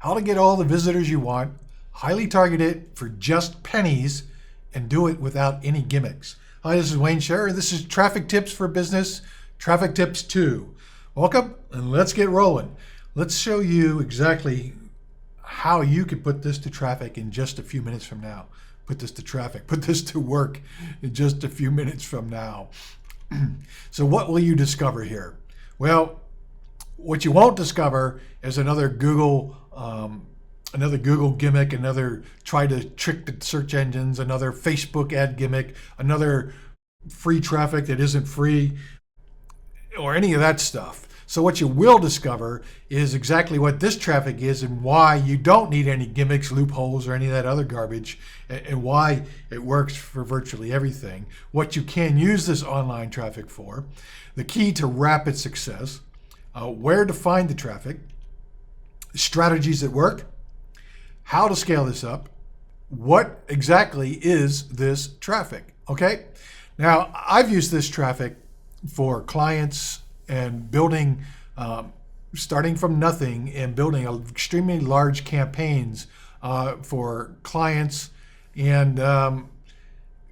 how to get all the visitors you want, highly targeted for just pennies, and do it without any gimmicks. Hi, this is Wayne Scherer. This is Traffic Tips for Business, Traffic Tips 2. Welcome, and let's get rolling. Let's show you exactly how you can put this to traffic in just a few minutes from now. Put this to traffic, put this to work in just a few minutes from now. So what will you discover here? Well, what you won't discover is another Google gimmick, another try to trick the search engines, another Facebook ad gimmick, another free traffic that isn't free, or any of that stuff. So what you will discover is exactly what this traffic is and why you don't need any gimmicks, loopholes, or any of that other garbage, and why it works for virtually everything. What you can use this online traffic for, the key to rapid success, where to find the traffic, strategies that work, how to scale this up, what exactly is this traffic, okay? Now, I've used this traffic for clients and building, starting from nothing and building extremely large campaigns for clients, and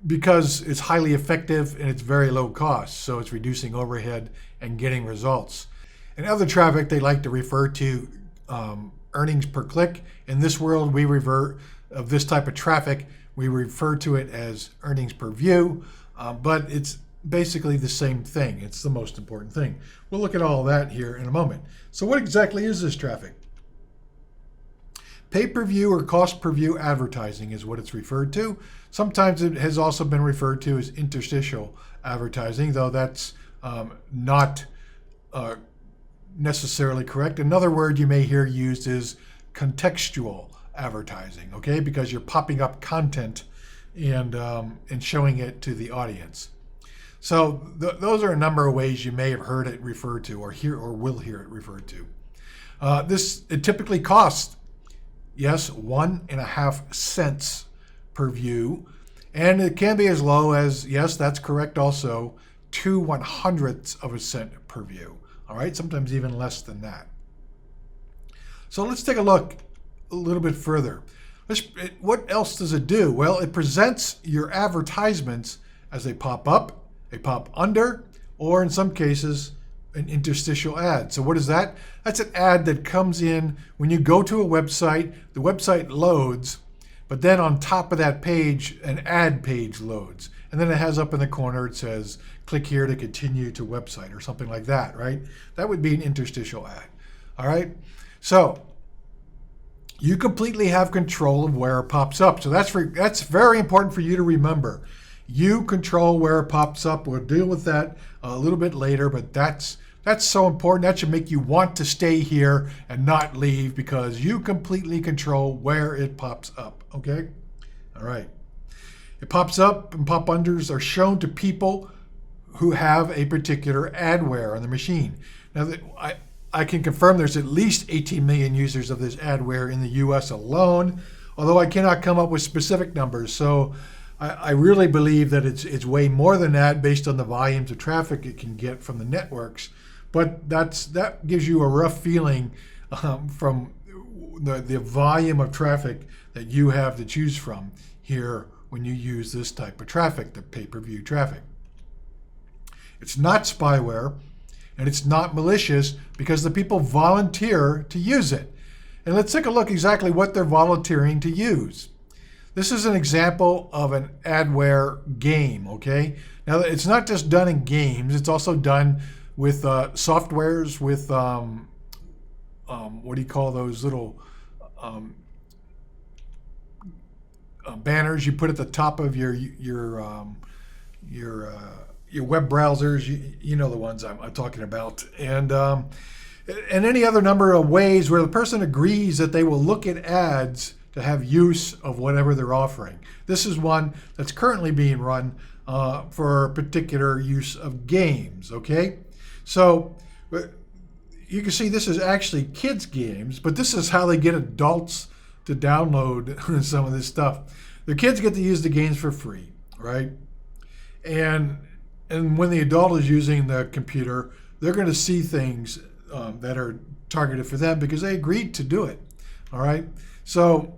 because it's highly effective and it's very low cost, so it's reducing overhead and getting results. And other traffic they like to refer to earnings per click. In this world, we revert of this type of traffic, we refer to it as earnings per view, but it's basically the same thing. It's the most important thing. We'll look at all that here in a moment. So what exactly is this traffic? Pay-per-view or cost-per-view advertising is what it's referred to. Sometimes it has also been referred to as interstitial advertising, though that's not necessarily correct. Another word you may hear used is contextual advertising, okay? Because you're popping up content and showing it to the audience. So those are a number of ways you may have heard it referred to, or will hear it referred to. It typically costs, yes, 1.5 cents per view, and it can be as low as, yes, that's correct also, 2/100ths of a cent per view. All right, sometimes even less than that. So let's take a look a little bit further. What else does it do? Well, it presents your advertisements as they pop up, they pop under, or in some cases, an interstitial ad. So what is that? That's an ad that comes in when you go to a website, the website loads, but then on top of that page, an ad page loads. And then it has up in the corner, it says, click here to continue to website or something like that, right? That would be an interstitial ad, all right? So you completely have control of where it pops up. So that's very important for you to remember. You control where it pops up. We'll deal with that a little bit later, but that's so important. That should make you want to stay here and not leave because you completely control where it pops up, okay? All right. It pops up and pop unders are shown to people who have a particular adware on the machine. Now, I can confirm there's at least 18 million users of this adware in the US alone, although I cannot come up with specific numbers. So I really believe that it's way more than that based on the volumes of traffic it can get from the networks. But that gives you a rough feeling from the volume of traffic that you have to choose from here when you use this type of traffic, the pay-per-view traffic. It's not spyware, and it's not malicious because the people volunteer to use it. And let's take a look exactly what they're volunteering to use. This is an example of an adware game, okay? Now, it's not just done in games, it's also done with softwares, with, what do you call those little banners you put at the top of your web browsers, you know the ones I'm talking about, and any other number of ways where the person agrees that they will look at ads to have use of whatever they're offering. This is one that's currently being run for particular use of games, okay? So you can see this is actually kids' games, but this is how they get adults to download some of this stuff. The kids get to use the games for free, right? And when the adult is using the computer, they're going to see things that are targeted for them because they agreed to do it. All right. So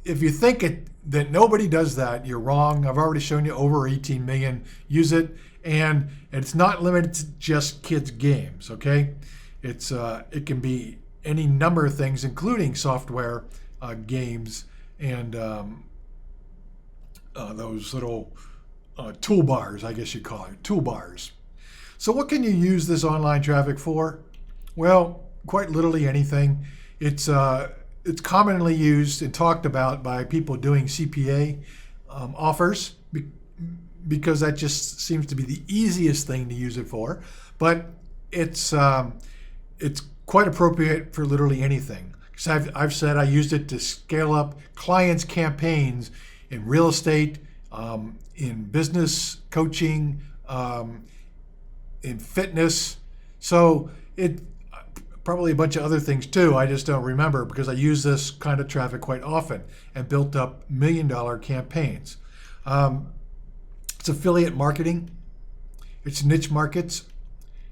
if you think that nobody does that, you're wrong. I've already shown you over 18 million use it, and it's not limited to just kids' games. Okay, it can be any number of things, including software, games, and those little toolbars, I guess you'd call it, toolbars. So what can you use this online traffic for? Well, quite literally anything. It's commonly used and talked about by people doing CPA offers because that just seems to be the easiest thing to use it for. But it's quite appropriate for literally anything. Because I've said I used it to scale up clients' campaigns in real estate, in business coaching, in fitness. So it probably a bunch of other things too. I just don't remember because I use this kind of traffic quite often and built up $1 million campaigns. It's affiliate marketing. It's niche markets.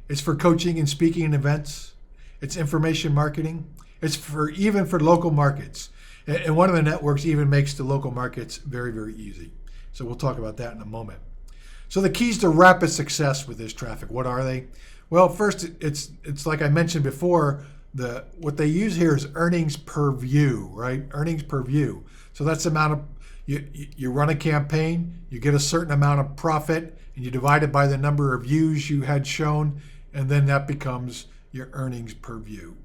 It's for coaching and speaking and events. It's information marketing. It's even for local markets. And one of the networks even makes the local markets very, very easy. So we'll talk about that in a moment. So the keys to rapid success with this traffic, what are they? Well, first, it's like I mentioned before, what they use here is earnings per view, right? Earnings per view. So that's the amount of, you run a campaign, you get a certain amount of profit, and you divide it by the number of views you had shown, and then that becomes your earnings per view.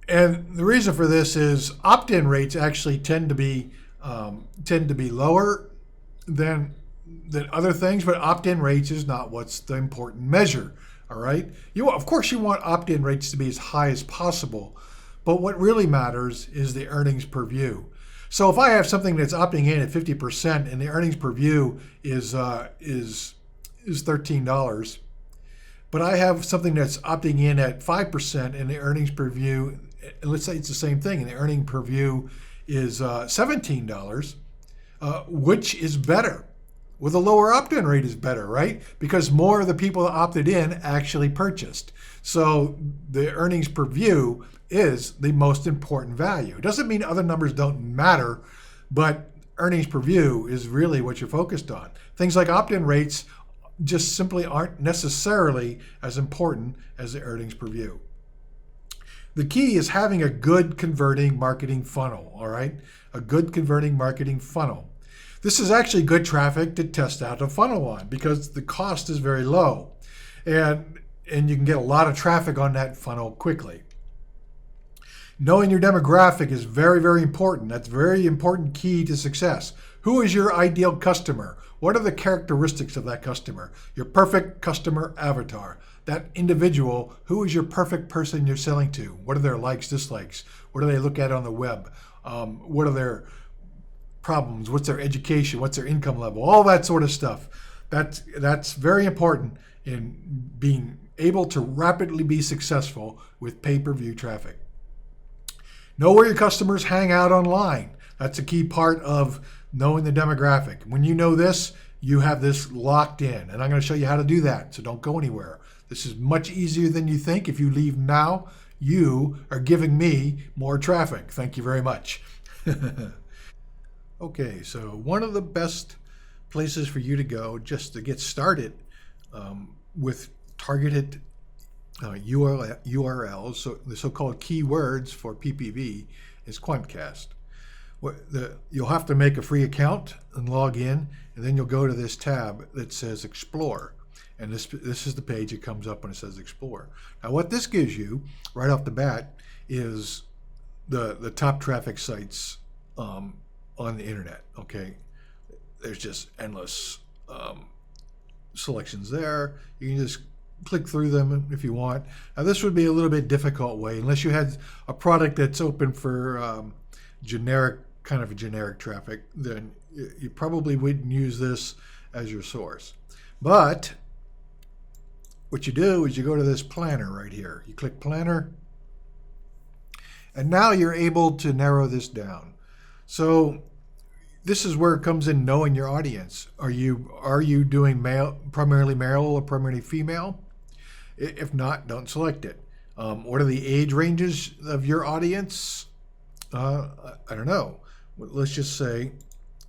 And the reason for this is opt-in rates actually tend to be lower than other things, but opt-in rates is not what's the important measure. All right. Of course, you want opt-in rates to be as high as possible, but what really matters is the earnings per view. So if I have something that's opting in at 50% and the earnings per view is $13, but I have something that's opting in at 5% and the earnings per view, let's say it's the same thing, and the earning per view is $17, which is better? Well, the lower opt-in rate is better, right? Because more of the people that opted in actually purchased. So the earnings per view is the most important value. It doesn't mean other numbers don't matter, but earnings per view is really what you're focused on. Things like opt-in rates just simply aren't necessarily as important as the earnings per view. The key is having a good converting marketing funnel, all right? A good converting marketing funnel. This is actually good traffic to test out a funnel on because the cost is very low and you can get a lot of traffic on that funnel quickly. Knowing your demographic is very, very important. That's a very important key to success. Who is your ideal customer? What are the characteristics of that customer? Your perfect customer avatar. That individual, who is your perfect person you're selling to? What are their likes, dislikes? What do they look at on the web? What are their problems? What's their education? What's their income level? All that sort of stuff. That's very important in being able to rapidly be successful with pay-per-view traffic. Know where your customers hang out online. That's a key part of knowing the demographic. When you know this, you have this locked in. And I'm going to show you how to do that, so don't go anywhere. This is much easier than you think. If you leave now, you are giving me more traffic. Thank you very much. Okay, so one of the best places for you to go just to get started with targeted URLs, so the so-called keywords for PPV, is Quantcast. You'll have to make a free account and log in, and then you'll go to this tab that says Explore. And this is the page that comes up when it says Explore. Now what this gives you right off the bat is the top traffic sites on the internet. Okay, there's just endless selections there. You can just click through them if you want. Now this would be a little bit difficult way unless you had a product that's open for generic traffic, then you probably wouldn't use this as your source. But what you do is you go to this planner right here. You click planner, and now you're able to narrow this down. So this is where it comes in knowing your audience. Are you doing primarily male or primarily female? If not, don't select it. What are the age ranges of your audience? I don't know. Let's just say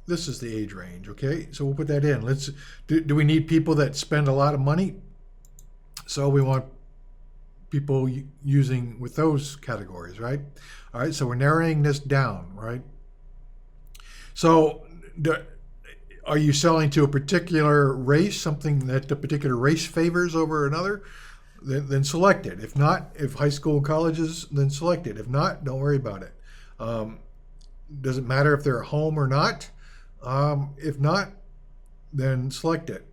this is the age range, okay? So we'll put that in. Do we need people that spend a lot of money? So we want people using with those categories, right? All right, so we're narrowing this down, right? So are you selling to a particular race, something that a particular race favors over another? Then select it. If not, if high school and colleges, then select it. If not, don't worry about it. Doesn't matter if they're home or not. If not, then select it.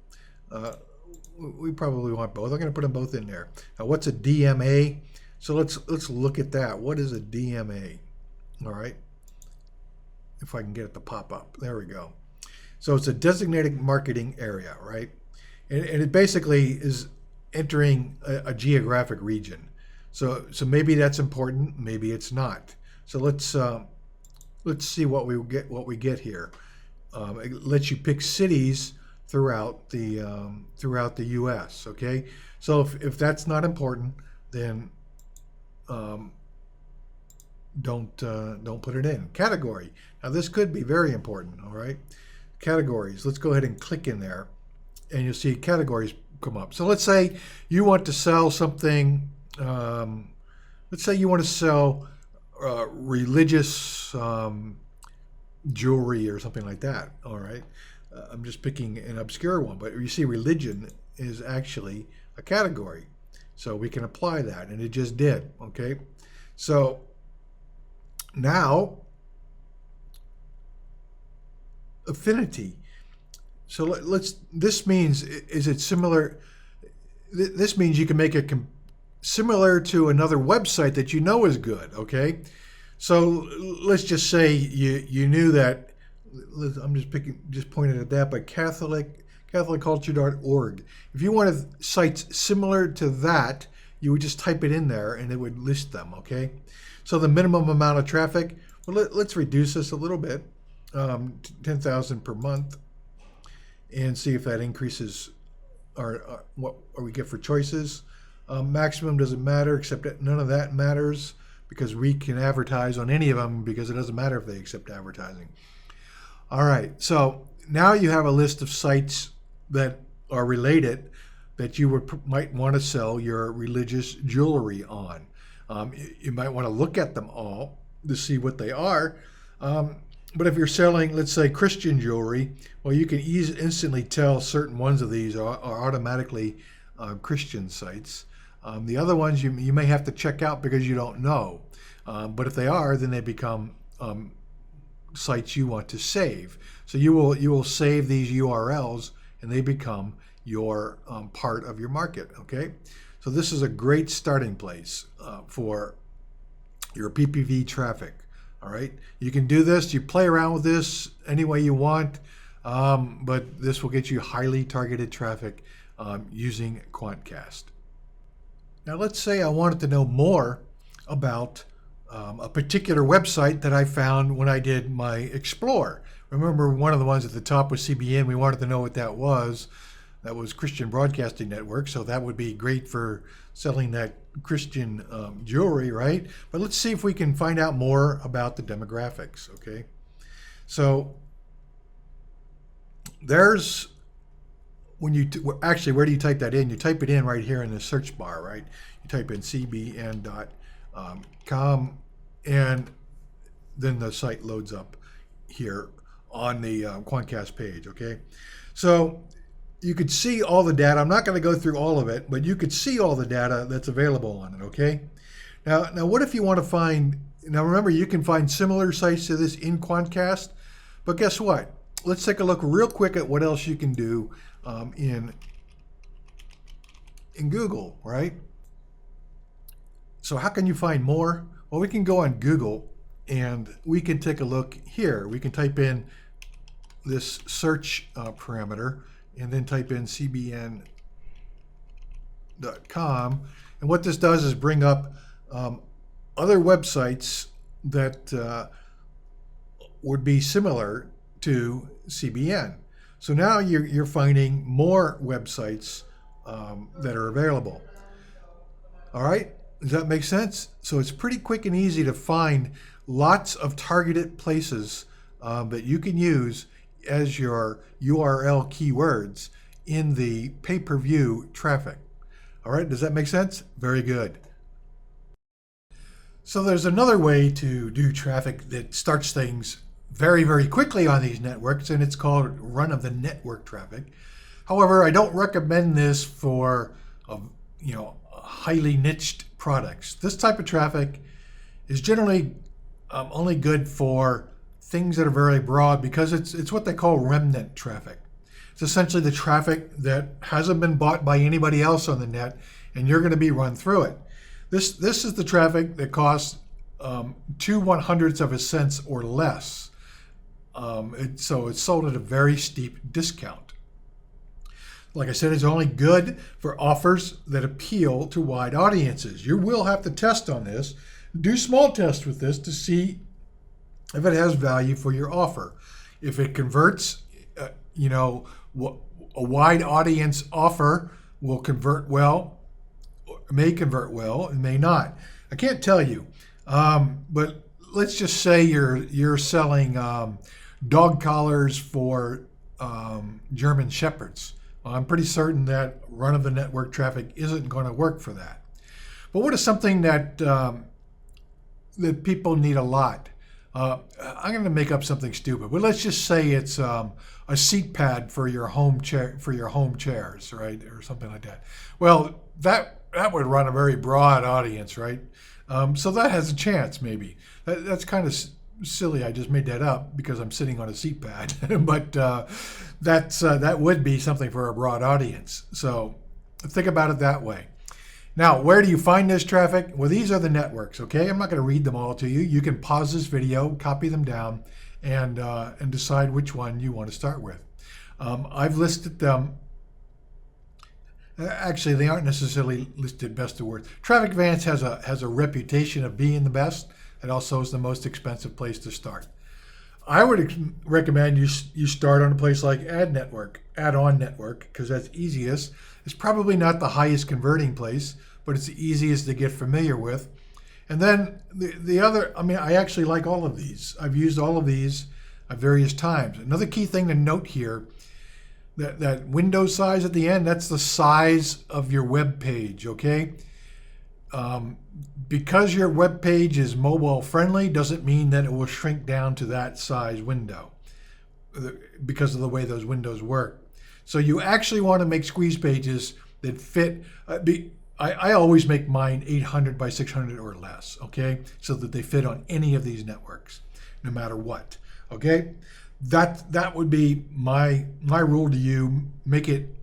We probably want both. I'm going to put them both in there. Now, what's a DMA? So let's look at that. What is a DMA? All right. If I can get it to pop up. There we go. So it's a designated marketing area, right? And it basically is entering a geographic region. So maybe that's important. Maybe it's not. So let's see what we get here. It lets you pick cities throughout the U.S. Okay, so if that's not important, then don't put it in. Category. Now this could be very important. All right, categories. Let's go ahead and click in there, and you'll see categories come up. So let's say you want to sell something. Let's say you want to sell religious jewelry or something like that. All right. I'm just picking an obscure one, but you see religion is actually a category. So we can apply that, and it just did, okay? So now, affinity. So this means, is it similar? This means you can make it similar to another website that you know is good, okay? So let's just say you knew that, I'm just pointing at that, but CatholicCulture.org. If you wanted sites similar to that, you would just type it in there and it would list them, okay? So the minimum amount of traffic, well, let's reduce this a little bit, 10,000 per month, and see if that increases what we get for choices. Maximum doesn't matter, except that none of that matters because we can advertise on any of them because it doesn't matter if they accept advertising. All right, so now you have a list of sites that are related that you might want to sell your religious jewelry on. You might want to look at them all to see what they are. But if you're selling, let's say, Christian jewelry, well, you can instantly tell certain ones of these are automatically Christian sites. The other ones you may have to check out because you don't know. But if they are, then they become sites you want to save. So you will save these URLs and they become your part of your market, okay? So this is a great starting place for your PPV traffic, all right? You can do this, you play around with this any way you want, but this will get you highly targeted traffic using Quantcast. Now let's say I wanted to know more about a particular website that I found when I did my Explore. Remember, one of the ones at the top was CBN. We wanted to know what that was. That was Christian Broadcasting Network, so that would be great for selling that Christian jewelry, right? But let's see if we can find out more about the demographics, okay? So there's, when you, actually, where do you type that in? You type it in right here in the search bar, right? You type in cbn.com, and then the site loads up here on the Quantcast page, okay? So you could see all the data. I'm not going to go through all of it, but you could see all the data that's available on it, okay? Now what if you want to find, now remember, you can find similar sites to this in Quantcast, but guess what? Let's take a look real quick at what else you can do in Google, right? So how can you find more? Well, we can go on Google and we can take a look here. We can type in this search parameter and then type in cbn.com. And what this does is bring up other websites that would be similar to CBN. So now you're finding more websites that are available. All right. Does that make sense? So it's pretty quick and easy to find lots of targeted places that you can use as your URL keywords in the pay-per-view traffic. All right, does that make sense? Very good. So there's another way to do traffic that starts things very, very quickly on these networks, and it's called run-of-the-network traffic. However, I don't recommend this for highly niched products. This type of traffic is generally only good for things that are very broad because it's what they call remnant traffic. It's essentially the traffic that hasn't been bought by anybody else on the net, and you're going to be run through it. This is the traffic that costs 2/100ths of a cent or less. So it's sold at a very steep discount. Like I said, it's only good for offers that appeal to wide audiences. You will have to test on this, do small tests with this to see if it has value for your offer. If it converts, a wide audience offer will convert well, may convert well, and may not. I can't tell you, but let's just say you're selling dog collars for German Shepherds. Well, I'm pretty certain that run-of-the-network traffic isn't going to work for that. But what is something that that people need a lot? I'm going to make up something stupid, but let's just say it's a seat pad for your home chair, for your home chairs, right, or something like that. Well, that would run a very broad audience, right? So that has a chance, maybe. That's kind of silly. I just made that up because I'm sitting on a seat pad, but that would be something for a broad audience. So think about it that way. Now, where do you find this traffic? Well, these are the networks, okay? I'm not going to read them all to you. You can pause this video, copy them down, and decide which one you want to start with. I've listed them. Actually, they aren't necessarily listed best of worst. Traffic Advance has a reputation of being the best. It also is the most expensive place to start. I would recommend you start on a place like Add-on Network, because that's easiest. It's probably not the highest converting place, but it's the easiest to get familiar with. And then the other, I actually like all of these. I've used all of these at various times. Another key thing to note here, that window size at the end, that's the size of your web page, okay? Because your web page is mobile friendly doesn't mean that it will shrink down to that size window because of the way those windows work. So you actually want to make squeeze pages that fit. I always make mine 800 by 600 or less, okay? So that they fit on any of these networks, no matter what, okay? That would be my rule to you. Make it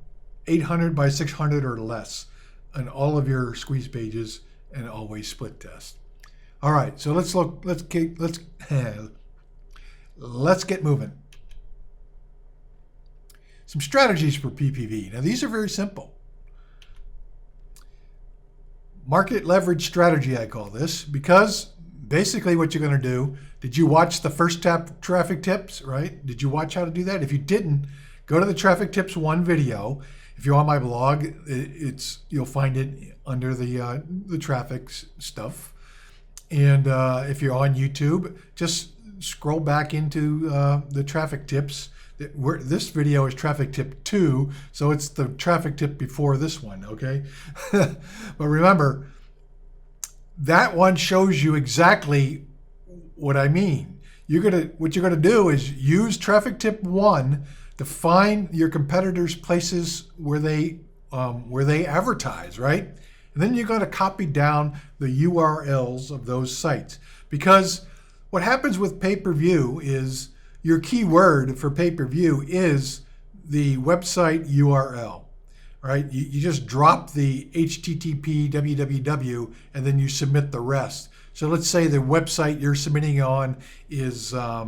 800 by 600 or less on all of your squeeze pages, and always split test. All right, so let's get moving. Some strategies for PPV. Now these are very simple. Market leverage strategy, I call this, because basically what you're going to do, did you watch the first traffic tips, right? Did you watch how to do that? If you didn't, go to the Traffic Tips 1 video. If you're on my blog, you'll find it under the traffic stuff. And if you're on YouTube, just scroll back into the traffic tips. This video is traffic tip 2, so it's the traffic tip before this one, okay? But remember, that one shows you exactly what I mean. What you're gonna do is use traffic tip 1 to find your competitors' places where they advertise, right? And then you're going to copy down the URLs of those sites, because what happens with pay-per-view is your keyword for pay-per-view is the website URL, right? You just drop the HTTP www and then you submit the rest. So let's say the website you're submitting on is I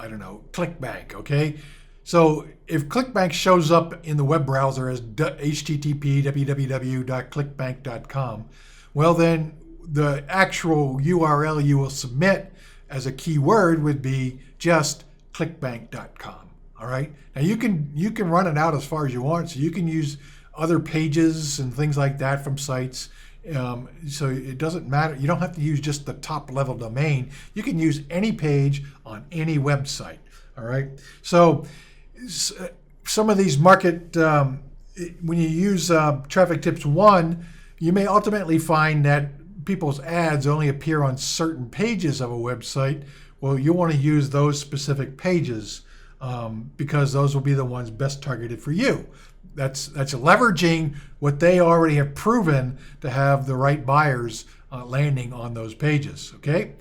don't know, ClickBank, okay? So if ClickBank shows up in the web browser as http www.clickbank.com, well then the actual URL you will submit as a keyword would be just clickbank.com, all right? Now you can run it out as far as you want, so you can use other pages and things like that from sites So it doesn't matter. You don't have to use just the top level domain. You can use any page on any website. All right. So some of these market, when you use Traffic Tips 1, you may ultimately find that people's ads only appear on certain pages of a website. Well, you want to use those specific pages because those will be the ones best targeted for you. That's leveraging what they already have proven to have the right buyers landing on those pages. Okay,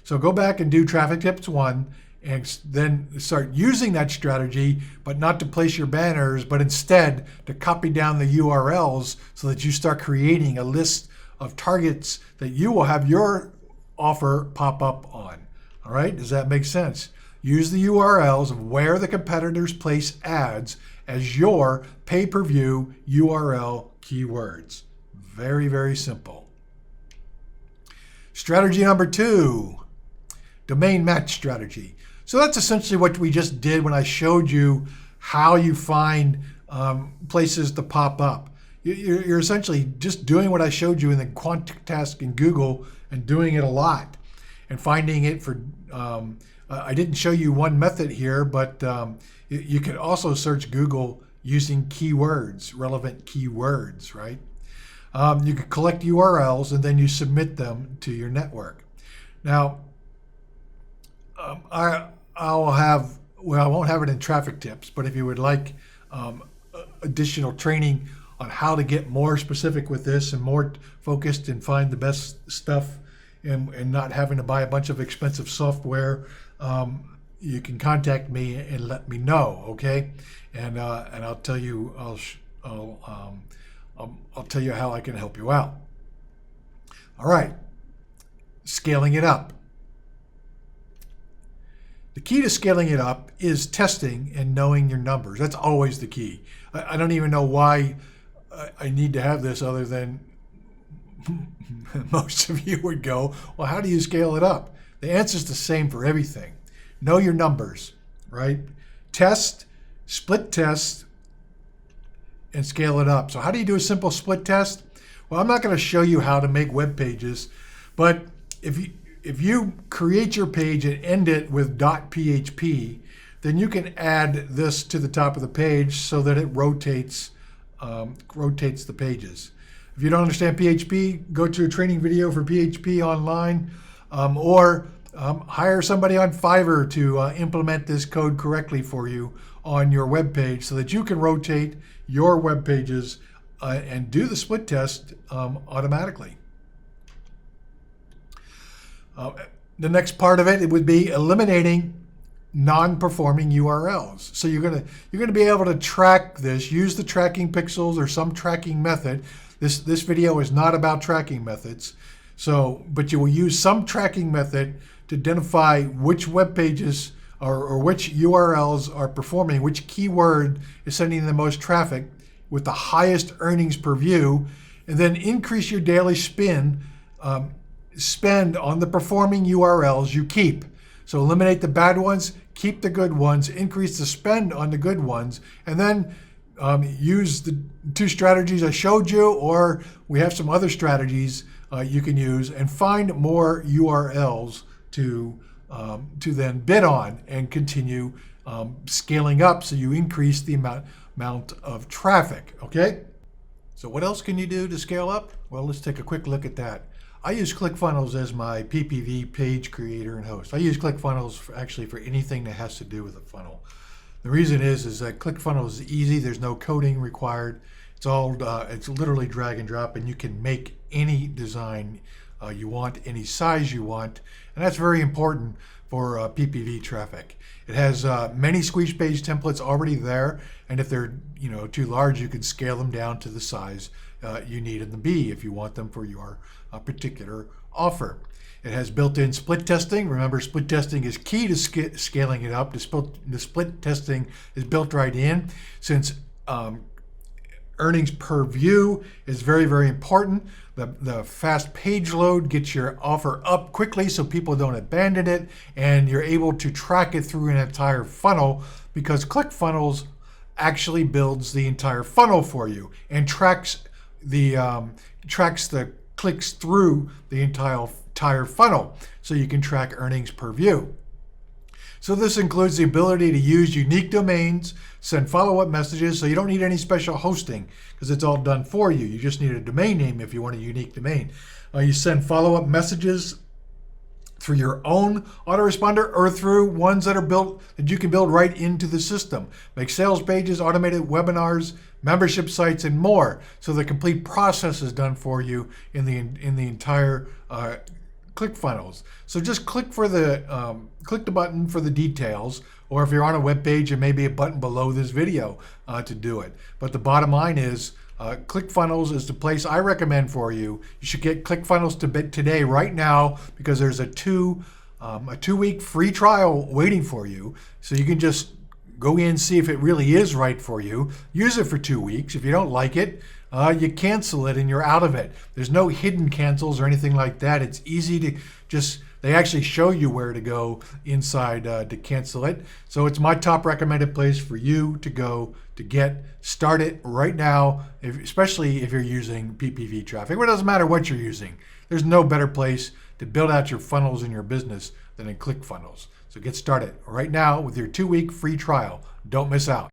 so go back and do Traffic Tips 1 and then start using that strategy, but not to place your banners, but instead to copy down the URLs so that you start creating a list of targets that you will have your offer pop up on. All right, does that make sense? Use the URLs of where the competitors place ads as your pay-per-view URL keywords. Very, very simple. Strategy number 2, domain match strategy. So that's essentially what we just did when I showed you how you find places to pop up. You're essentially just doing what I showed you in the quant task in Google and doing it a lot and finding it for, I didn't show you one method here, but you can also search Google using keywords, relevant keywords, right? You can collect URLs and then you submit them to your network. Now, I won't have it in Traffic Tips, but if you would like additional training on how to get more specific with this and more focused and find the best stuff and not having to buy a bunch of expensive software, you can contact me and let me know, okay? And I'll tell you I'll tell you how I can help you out. All right, scaling it up. The key to scaling it up is testing and knowing your numbers. That's always the key. I don't even know why I need to have this other than most of you would go, well, how do you scale it up? The answer is the same for everything. Know your numbers, right? Test, split test, and scale it up. So how do you do a simple split test? Well, I'm not going to show you how to make web pages, but if you create your page and end it with .php, then you can add this to the top of the page so that it rotates the pages. If you don't understand PHP, go to a training video for PHP online, or hire somebody on Fiverr to implement this code correctly for you on your web page so that you can rotate your web pages and do the split test automatically. The next part of it would be eliminating non-performing URLs. So you're gonna be able to track this. Use the tracking pixels or some tracking method. This video is not about tracking methods. But you will use some tracking method to identify which web pages or which URLs are performing, which keyword is sending the most traffic with the highest earnings per view, and then increase your daily spend on the performing URLs you keep. So eliminate the bad ones, keep the good ones, increase the spend on the good ones, and then use the 2 strategies I showed you, or we have some other strategies you can use, and find more URLs to then bid on and continue scaling up so you increase the amount of traffic, okay? So what else can you do to scale up? Well, let's take a quick look at that. I use ClickFunnels as my PPV page creator and host. I use ClickFunnels actually for anything that has to do with a funnel. The reason is that ClickFunnels is easy. There's no coding required. It's literally drag and drop, and you can make any design you want, any size you want, and that's very important for PPV traffic. It has many squeeze page templates already there, and if they're too large, you can scale them down to the size you need them to be if you want them for your particular offer. It has built-in split testing. Remember, split testing is key to scaling it up. The split testing is built right in, since earnings per view is very, very important. The fast page load gets your offer up quickly so people don't abandon it, and you're able to track it through an entire funnel because ClickFunnels actually builds the entire funnel for you and tracks the clicks through the entire funnel, so you can track earnings per view. So this includes the ability to use unique domains, send follow-up messages, so you don't need any special hosting because it's all done for you. You just need a domain name if you want a unique domain. You send follow-up messages through your own autoresponder or through ones that are built that you can build right into the system. Make sales pages, automated webinars, membership sites, and more. So the complete process is done for you in the entire ClickFunnels. So just click the button for the details, or if you're on a web page, there may be a button below this video to do it. But the bottom line is, ClickFunnels is the place I recommend for you. You should get ClickFunnels today, right now, because there's a two-week free trial waiting for you. So you can just go in and see if it really is right for you. Use it for 2 weeks. If you don't like it, you cancel it and you're out of it. There's no hidden cancels or anything like that. It's easy to they actually show you where to go inside to cancel it. So it's my top recommended place for you to go to get started right now, especially if you're using PPV traffic. It doesn't matter what you're using. There's no better place to build out your funnels in your business than in ClickFunnels. So get started right now with your 2-week free trial. Don't miss out.